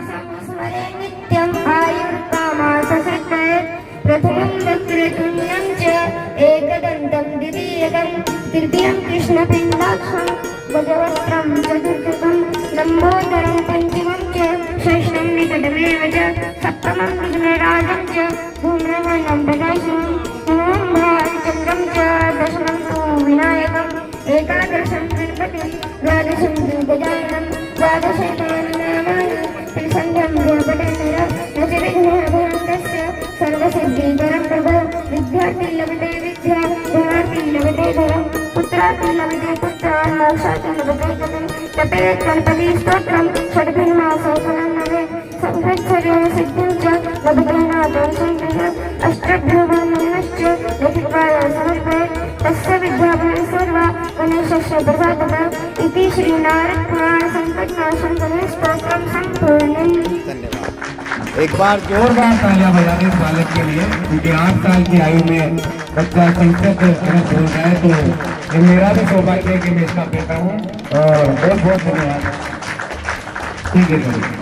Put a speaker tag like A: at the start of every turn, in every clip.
A: स्मरे नित्यम् आयुर्कामाससृष्टये प्रथमं वक्रतुण्डं च एकदन्तं द्वितीयकं तृतीयं कृष्णपिण्डाक्षं गजवक्त्रं चतुर्थकं लम्बोदरं पञ्चमं च षष्ठं निकटमेव च सप्तमं विघ्नराजं च धूम्रवर्णं प्रकाशं नवमं भालचन्द्रं च दशमं तु विनायकम् एकादशं गणपतिं द्वादशं तु गजाननं द्वादशैतानि नामानि त्रिसन्ध्यं देवपटेन्द्र न च विघ्नभयन्तस्य सर्वसिद्धिकरं प्रभो विद्यार्थी लभते विद्या धनार्थी लभते धनं पुत्रार्थी लभते पुत्रान् मोक्षार्थी लभते गतिं तपेत् गणपतिस्तोत्रं षड्भिर्मासोपनं नवे संवत्सरेण सिद्धिं च लभते नाथं संगृह्य अष्टभ्यवर्णनश्च लघुपाय समर्पयेत् तस्य विद्याभयं सर्वा गणेशस्य प्रसादतः इति श्रीनारद पुराण संकटनाशं गणेशस्तोत्रं सम्पूर्णम्।
B: एक बार जोरदार तालियां बजाने इस बालक के लिए, क्योंकि 8 साल की आयु में बच्चा संस्कृत अगर बोल रहा है तो ये मेरा भी सौभाग्य है कि मैं इसका बेटा हूँ। और बहुत बहुत धन्यवाद। ठीक है सर,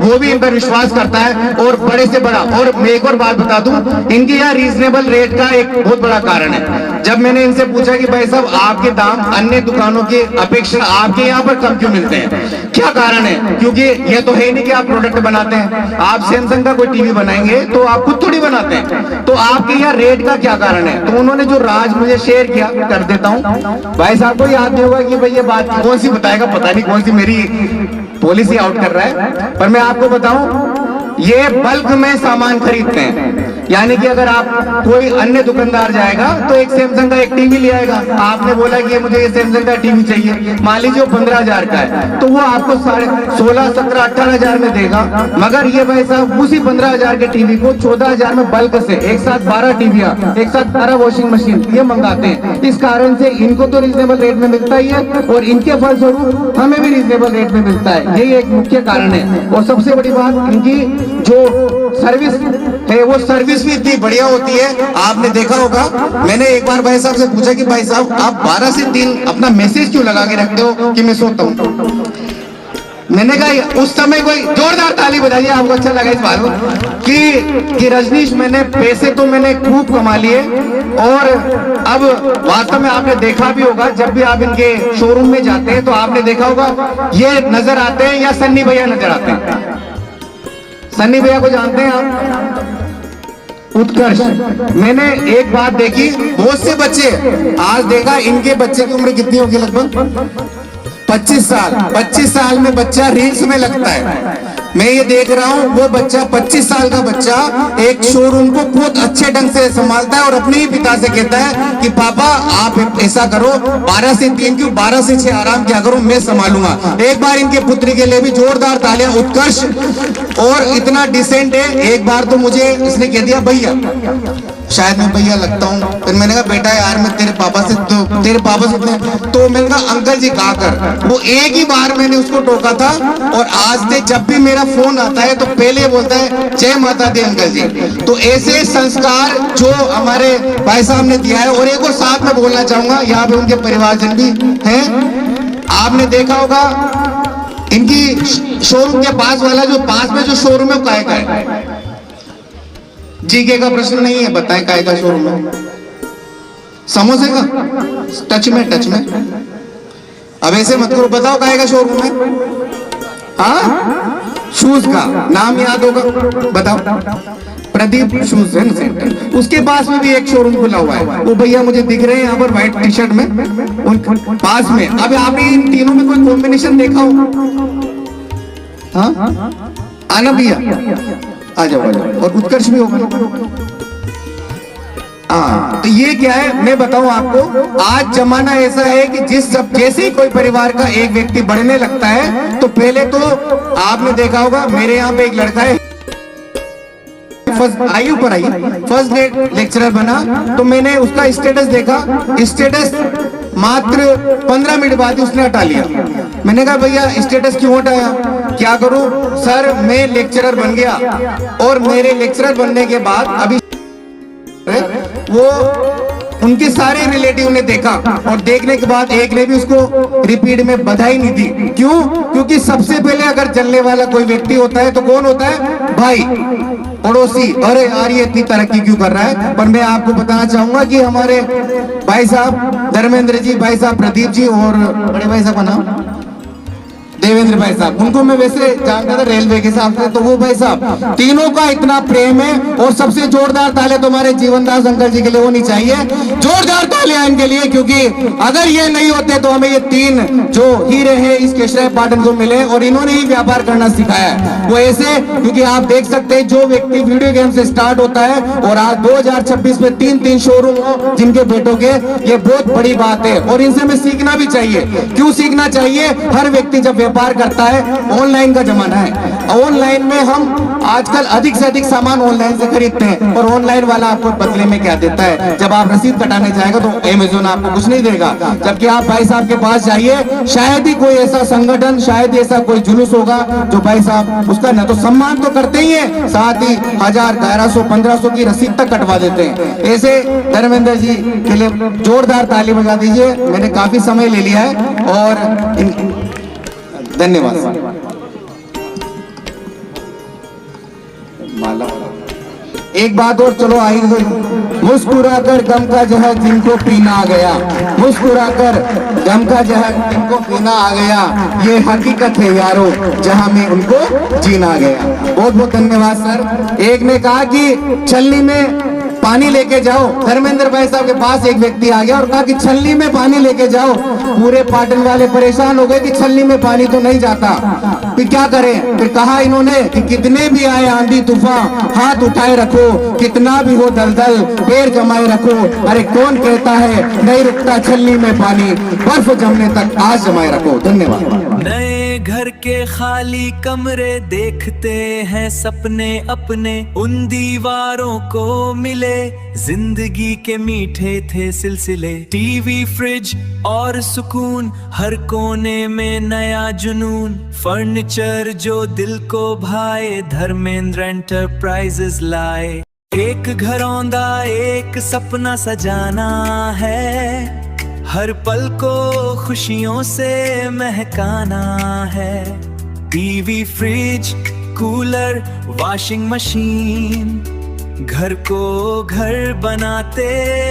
C: वो भी इन पर विश्वास करता है और बड़े से बड़ा। और मैं एक और बात बता दूं, इनके यहाँ रीजनेबल रेट का एक बहुत बड़ा कारण है। जब मैंने इनसे पूछा कि भाई साहब आपके दाम अन्य दुकानों की अपेक्षा आपके यहाँ पर कम क्यों मिलते हैं, क्या कारण है? क्योंकि ये तो है नहीं कि आप प्रोडक्ट बनाते हैं। आप सैमसंग का कोई टीवी बनाएंगे तो आप खुद थोड़ी बनाते हैं, तो आपके यहाँ रेट का क्या कारण है? तो उन्होंने जो राज मुझे शेयर किया कर देता हूँ। भाई साहब को याद नहीं होगा कि भाई ये बात कौन सी बताएगा, पता नहीं कौन सी मेरी पॉलिसी आउट कर रहा है, पर मैं आपको बताऊं, ये बल्क में सामान खरीदते हैं। यानी कि अगर आप कोई अन्य दुकानदार जाएगा तो एक सैमसंग का एक टीवी ले आएगा, आपने बोला कि मुझे ये सैमसंग का टीवी चाहिए, मान लीजिए वो 15,000 का है, तो वो आपको 16, 17, 18,000 में देगा। मगर ये भाई साहब उसी 15,000 के टीवी को 14,000 में बल्क से एक साथ 12 टीवियां, एक साथ 12 वॉशिंग मशीन ये मंगाते हैं। इस कारण से इनको तो रीजनेबल रेट में मिलता ही है और इनके फलस्वरूप हमें भी रीजनेबल रेट में मिलता है। यही एक मुख्य कारण है। और सबसे बड़ी बात, इनकी जो सर्विस है वो सर्विस भी इतनी बढ़िया होती है। आपने देखा होगा, मैंने एक बार भाई साहब से पूछा कि भाई साहब आप 12 से 3 अपना मैसेज क्यों लगा के रखते हो कि मैं सोता हूँ? मैंने कहा उस समय कोई जोरदार ताली बजाइए, आपको अच्छा लगा इस बात को कि रजनीश मैंने पैसे तो मैंने खूब कमा लिए और अब वास्तव में आपने देखा भी होगा, जब भी आप इनके शोरूम में जाते हैं तो आपने देखा होगा ये नजर आते हैं या सन्नी भैया नजर आते हैं। सन्नी भैया को जानते हैं आप? उत्कर्ष। मैंने एक बात देखी, बहुत से बच्चे आज देखा, इनके बच्चे की उम्र कितनी होगी? लगभग 25 साल। 25 साल में बच्चा रील्स में लगता है। मैं ये देख रहा हूँ, वो बच्चा 25 साल का बच्चा एक शोरूम को बहुत अच्छे ढंग से संभालता है और अपने ही पिता से कहता है कि पापा आप ऐसा करो, 12 से 3 क्यों 12 से 6 आराम क्या करो, मैं संभालूंगा। एक बार इनके पुत्री के लिए भी जोरदार तालियां। उत्कर्ष और इतना डिसेंट है। एक बार तो मुझे इसने कह दिया भैया, शायद मैं भैया लगता हूँ। फिर मैंने कहा बेटा यार मैं तेरे पापा से तो मैंने कहा अंकल जी कहा कर। वो एक ही बार मैंने उसको टोका था और आज से जब भी मेरा फोन आता है तो पहले बोलता है जय माता दी अंकल जी। तो ऐसे संस्कार जो हमारे भाई साहब ने दिया है। और एक और साथ में बोलना चाहूंगा, यहाँ पे उनके परिवारजन भी हैं। आपने देखा होगा इनकी शोरूम के पास वाला जो पास में जो शोरूम है वो काय का है? जीके का प्रश्न नहीं है, बताएं काय का शोरूम है? समोसे का? टच में अब ऐसे मत करो, बताओ काय का शोरूम है? हाँ, शूज का नाम याद होगा, बताओ। प्रदीप शूज एंड सेंटर, उसके पास में भी एक शोरूम खुला हुआ है। वो भैया मुझे दिख रहे हैं यहाँ पर व्हाइट टी शर्ट में, उन पास में। अब आपने इन तीनों में कोई कॉम्बिनेशन देखा हो? हाँ, आना भैया, आ जाओ। और उत्कर्ष भी होगा। हाँ, तो ये क्या है मैं बताऊं आपको, आज जमाना ऐसा है कि जैसे ही कोई परिवार का एक व्यक्ति बढ़ने लगता है तो पहले तो आपने देखा होगा, मेरे यहाँ पे एक लड़का है फर्स्ट ग्रेड लेक्चरर बना, तो मैंने उसका स्टेटस देखा, स्टेटस मात्र 15 मिनट बाद ही उसने हटा लिया। मैंने कहा भैया स्टेटस क्यों हटाया? क्या करूं सर, मैं लेक्चरर बन गया और मेरे लेक्चरर बनने के बाद अभी वो उनके सारे रिलेटिव ने देखा और देखने के बाद एक ने भी उसको रिपीट में बधाई नहीं दी। क्यों? क्योंकि सबसे पहले अगर जलने वाला कोई व्यक्ति होता है तो कौन होता है? भाई, पड़ोसी। अरे यार ये इतनी तरक्की क्यों कर रहा है? पर मैं आपको बताना चाहूंगा कि हमारे भाई साहब धर्मेंद्र जी, भाई साहब प्रदीप जी और बड़े भाई साहब का नाम देवेंद्र भाई साहब, उनको मैं वैसे जानता था रेलवे के हिसाब से, तो वो भाई साहब तीनों का इतना प्रेम है। और सबसे जोरदार ताले तो हमारे जीवनदास अंकल जी के लिए होनी चाहिए, जोरदार ताले इनके लिए, क्योंकि अगर ये नहीं होते तो हमें ये तीन जो हीरे हैं इस केशराय पाटन को मिले और इन्होंने ही व्यापार करना सिखाया है। वो ऐसे, क्योंकि आप देख सकते हैं जो व्यक्ति वीडियो गेम से स्टार्ट होता है और आज 2026 में 3 शोरूम हो जिनके बेटों के, ये बहुत बड़ी बात है और इनसे हमें सीखना भी चाहिए। क्यों सीखना चाहिए? हर व्यक्ति जब व्यापार करता है, ऑनलाइन का जमाना है, ऑनलाइन में हम आजकल अधिक से अधिक सामान ऑनलाइन से खरीदते हैं और ऑनलाइन वाला आपको बदले में क्या देता है? जब आप रसीद कटाने जाएगा तो अमेज़न आपको कुछ नहीं देगा, जबकि आप भाई साहब के पास जाइए, शायद ही कोई ऐसा संगठन, शायद ऐसा कोई जुलूस होगा जो भाई साहब उसका न तो सम्मान तो करते ही है, साथ ही 1000, 1100, 1500 की रसीद तक कटवा देते हैं। ऐसे धर्मेंद्र जी के लिए जोरदार ताली बजा दीजिए। मैंने काफी समय ले लिया है और धन्यवाद। एक बात और, चलो आई, मुस्कुराकर गम का जहर जिनको पीना आ गया, मुस्कुराकर गम का जहर जिनको पीना आ गया, ये हकीकत है यारो जहां में उनको जीना आ गया। बहुत बहुत धन्यवाद सर। एक ने कहा कि छलनी में पानी लेके जाओ, धर्मेंद्र भाई साहब के पास एक व्यक्ति आ गया और कहा कि छलनी में पानी लेके जाओ। पूरे पाटन वाले परेशान हो गए कि छलनी में पानी तो नहीं जाता, फिर क्या करें? फिर कहा इन्होंने कि कितने भी आए आंधी तूफान, हाथ उठाए रखो, कितना भी हो दलदल, पैर जमाए रखो। अरे कौन कहता है नहीं रुकता छलनी में पानी, बर्फ जमने तक आज जमाए रखो। धन्यवाद।
D: नए घर के खाली कमरे देखते हैं सपने अपने, उन दीवारों को मिले जिंदगी के मीठे थे सिलसिले। टीवी, फ्रिज और सुकून, हर कोने में नया जुनून, फर्नीचर जो दिल को भाए, धर्मेंद्र एंटरप्राइजेस लाए। एक घरौंदा एक सपना सजाना है, हर पल को खुशियों से महकाना है। TV, fridge, cooler, washing machine, घर को घर बनाते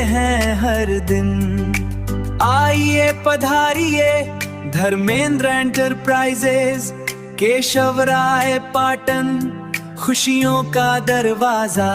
D: हैं हर दिन। आइए पधारिए धर्मेंद्र एंटरप्राइजेस, केशव राय पाटन, खुशियों का दरवाजा।